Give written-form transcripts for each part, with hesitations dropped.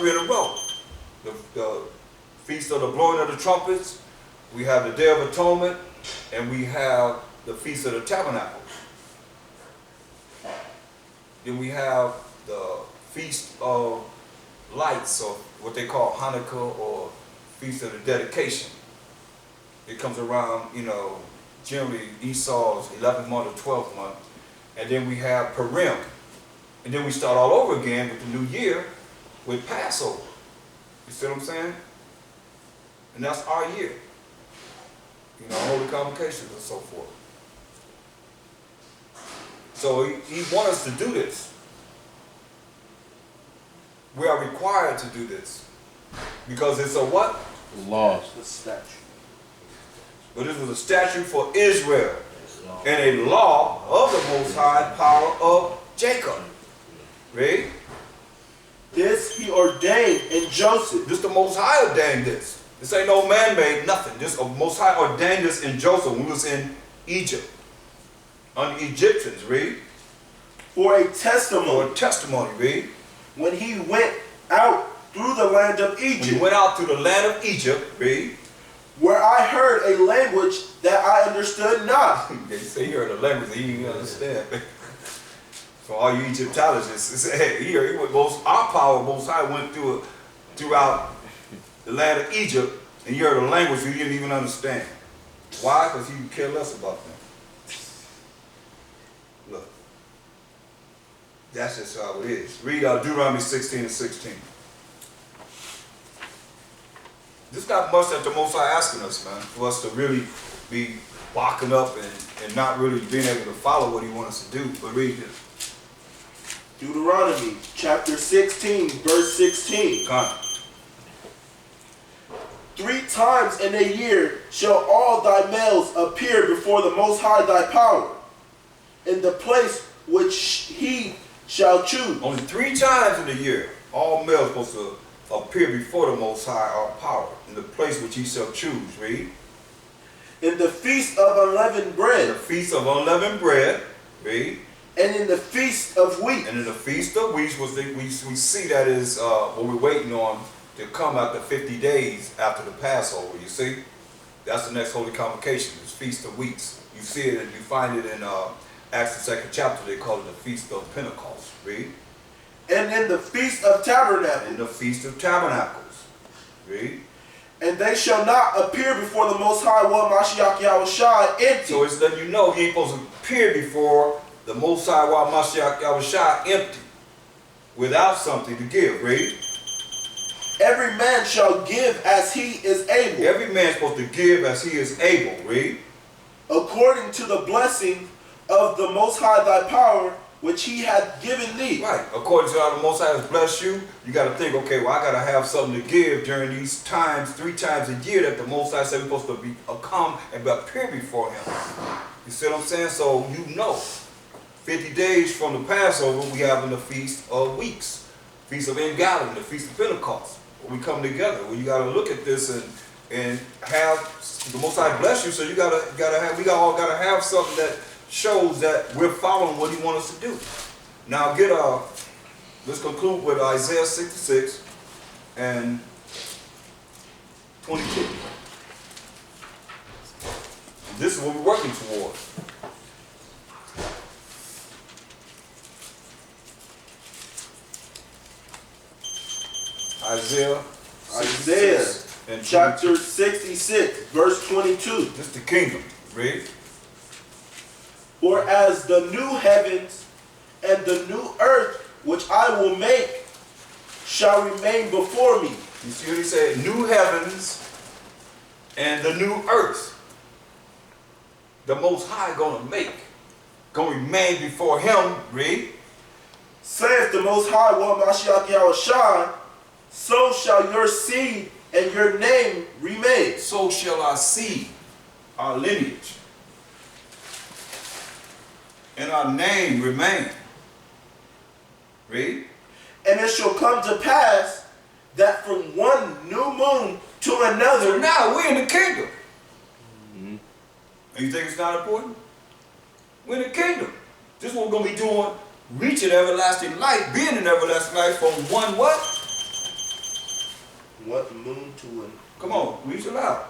three in a row. The Feast of the Blowing of the Trumpets, we have the Day of Atonement, and we have the Feast of the Tabernacles. Then we have the Feast of Lights, or what they call Hanukkah, or Feast of the Dedication. It comes around, you know, generally Esau's 11th month or 12th month. And then we have Purim. And then we start all over again with the new year with Passover. You see what I'm saying? And that's our year. You know, holy convocations and so forth. So he wants us to do this. We are required to do this. Because it's a what? Law. The statute. But this was a statute for Israel. And a law of the Most High power of Jacob. Read. This he ordained in Joseph. This the Most High ordained this. This ain't no man-made nothing. This Most High ordained this in Joseph when we was in Egypt. On the Egyptians, read. For a testimony. For a testimony, read. When he went out through the land of Egypt. When he went out through the land of Egypt, read. Where I heard a language that I understood not. They say he heard a language that he didn't understand. For all you Egyptologists, hey, he went our power, Most High went throughout the land of Egypt, and you heard a language you didn't even understand. Why? Because you care less about them. Look, that's just how it is. Read Deuteronomy 16 and 16. There's not much that the Most High asking us, man, for us to really be walking up and not really being able to follow what he wants us to do. But read this. Deuteronomy chapter 16, verse 16. Come on. 3 times in a year shall all thy males appear before the Most High thy power, in the place which he shall choose. Only 3 times in the year, all males supposed to appear before the Most High our power, in the place which he shall choose. Read. In the feast of unleavened bread. In the feast of unleavened bread. Read. And in the feast of weeks. And in the feast of weeks, we see that is what we're waiting on to come after 50 days after the Passover. You see, that's the next holy convocation. It's Feast of Weeks. You see it, and you find it in Acts the 2nd chapter. They call it the Feast of Pentecost. Read. And in the Feast of Tabernacles. In the Feast of Tabernacles. Read. And they shall not appear before the Most High One Mashiach Yahushua empty. So it's letting you know he ain't supposed to appear before the Most High One Mashiach Yahushua empty, without something to give. Read. Every man shall give as he is able. Every man is supposed to give as he is able. Read. According to the blessing of the Most High thy power, which he hath given thee. Right. According to how the Most High has blessed you, you got to think, okay, well, I got to have something to give during these times, 3 times a year that the Most High said we're supposed to be come and appear before him. You see what I'm saying? So you know, 50 days from the Passover, we have in the Feast of Weeks, Feast of Ingalim, the Feast of Pentecost. We come together. Well, you got to look at this and have the Most High bless you. So you we all got to have something that shows that we're following what he wants us to do. Now let's conclude with Isaiah 66 and 22. And this is what we're working toward. Isaiah and chapter 66, verse 22. This is the kingdom. Read. For as the new heavens and the new earth which I will make shall remain before me. You see what he said? New heavens and the new earth. The Most High gonna make. Gonna remain before him. Read. Saith the Most High One Mashiach Yahushua, so shall your seed and your name remain. So shall our seed, our lineage, and our name remain. Read. And it shall come to pass that from one new moon to another. So now we're in the kingdom. Mm-hmm. And you think it's not important? We're in the kingdom. This is what we're going to be doing, reaching everlasting life, being in everlasting life from one what? What moon to an? Come on, read it loud.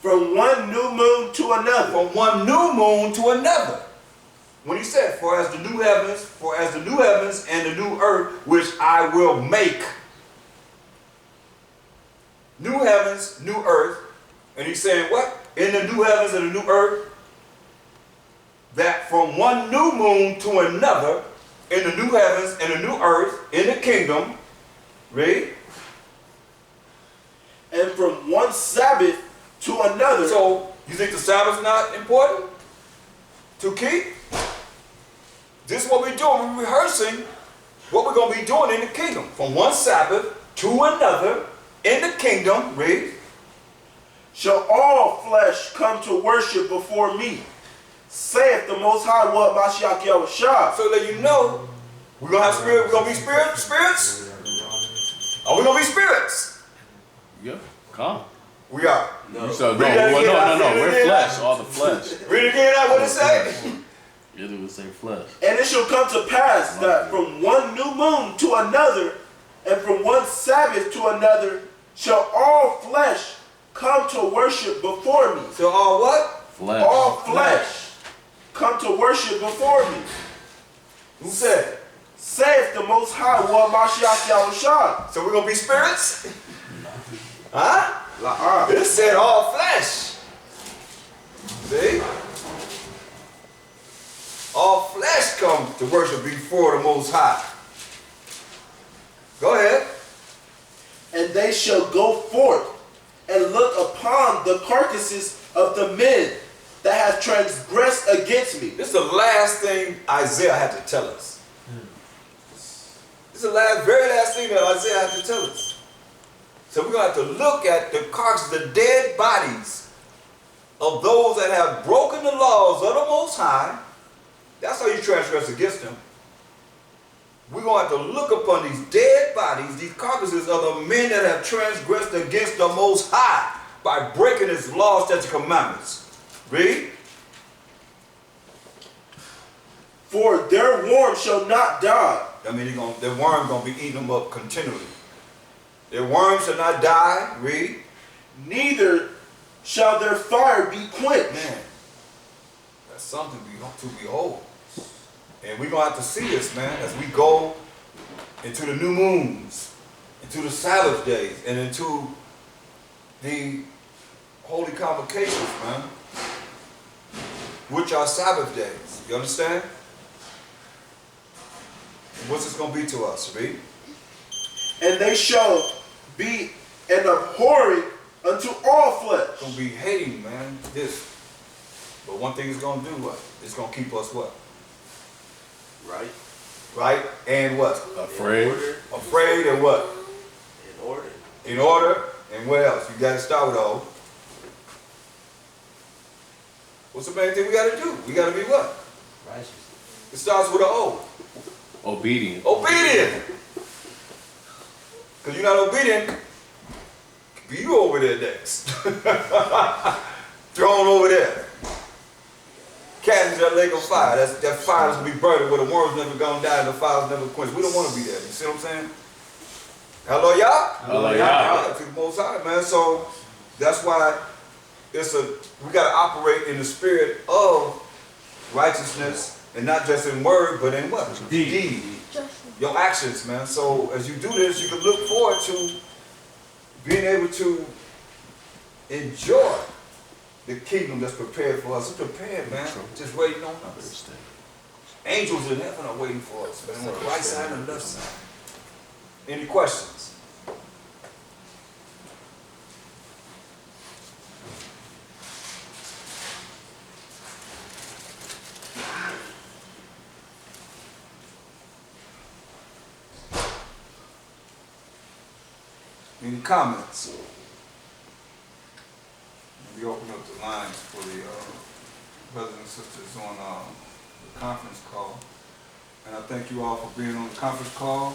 From one new moon to another. From one new moon to another. When he said, for as the new heavens and the new earth, which I will make. New heavens, new earth. And he's saying what? In the new heavens and the new earth, that from one new moon to another, in the new heavens and the new earth, in the kingdom, read. And from one Sabbath to another. So, you think the Sabbath's not important to keep? This is what we're doing. We're rehearsing what we're going to be doing in the kingdom. From one Sabbath to another in the kingdom, read. Shall all flesh come to worship before me, saith the Most High, what Mashiach Yahushua. So that you know, we're going to have spirit. We're going to be spirits? Are we going to be spirits? Yeah, come. We are. No. So, no, we're flesh, all the flesh. Read again, that what it say? Yeah, it would say flesh. And it shall come to pass that from one new moon to another, and from one Sabbath to another, shall all flesh come to worship before me. So all what? Flesh. All flesh come to worship before me. Who said? Saith the Most High, what Mashiach Yahushua. So we're going to be spirits? Huh? It said all flesh. See? All flesh come to worship before the Most High. Go ahead. And they shall go forth and look upon the carcasses of the men that have transgressed against me. This is the last thing Isaiah had to tell us. This is the very last thing that Isaiah had to tell us. So we're going to have to look at the carcasses, the dead bodies of those that have broken the laws of the Most High. That's how you transgress against them. We're going to have to look upon these dead bodies, these carcasses of the men that have transgressed against the Most High by breaking His laws, statutes, and commandments. Read. For their worm shall not die. I mean, their worm going to be eating them up continually. Their worm shall not die. Read. Neither shall their fire be quenched. Man, that's something to behold. And we're going to have to see this, man, as we go into the new moons, into the Sabbath days, and into the holy convocations, man, which are Sabbath days. You understand? What's this going to be to us, read? And they shall be an abhorring unto all flesh. It's going to be hating, man, this. But one thing it's going to do, what? It's going to keep us what? Right. Right? And what? Afraid. Afraid and what? In order. In order. And what else? You got to start with O. What's the main thing we got to do? We got to be what? Righteous. It starts with an O. Obedient. Obedient. Because you're not obedient, be you over there next. Thrown over there. Cast into that lake of fire. That fire is going to be burning where the worms never gone down and the fire's never quenched. We don't want to be there. You see what I'm saying? Hello, y'all? Hello, y'all. Yeah, to the Most High, man. So that's why we got to operate in the spirit of righteousness, and not just in word, but in what? Deed. Your actions, man. So as you do this, you can look forward to being able to enjoy the kingdom that's prepared for us. It's prepared, man. Just waiting on us. Angels in heaven are waiting for us, man. On the right side and the left side. Any questions? Any comments? We open up the lines for the brothers and sisters on the conference call. And I thank you all for being on the conference call.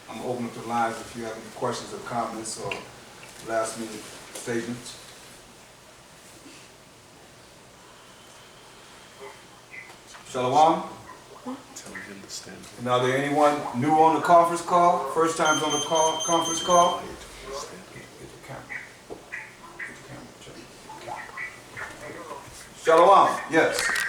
I'm going to open up the lines if you have any questions or comments or last minute statements. Shalom. And are there anyone new on the conference call? First times on the conference call? Shalom. Yes.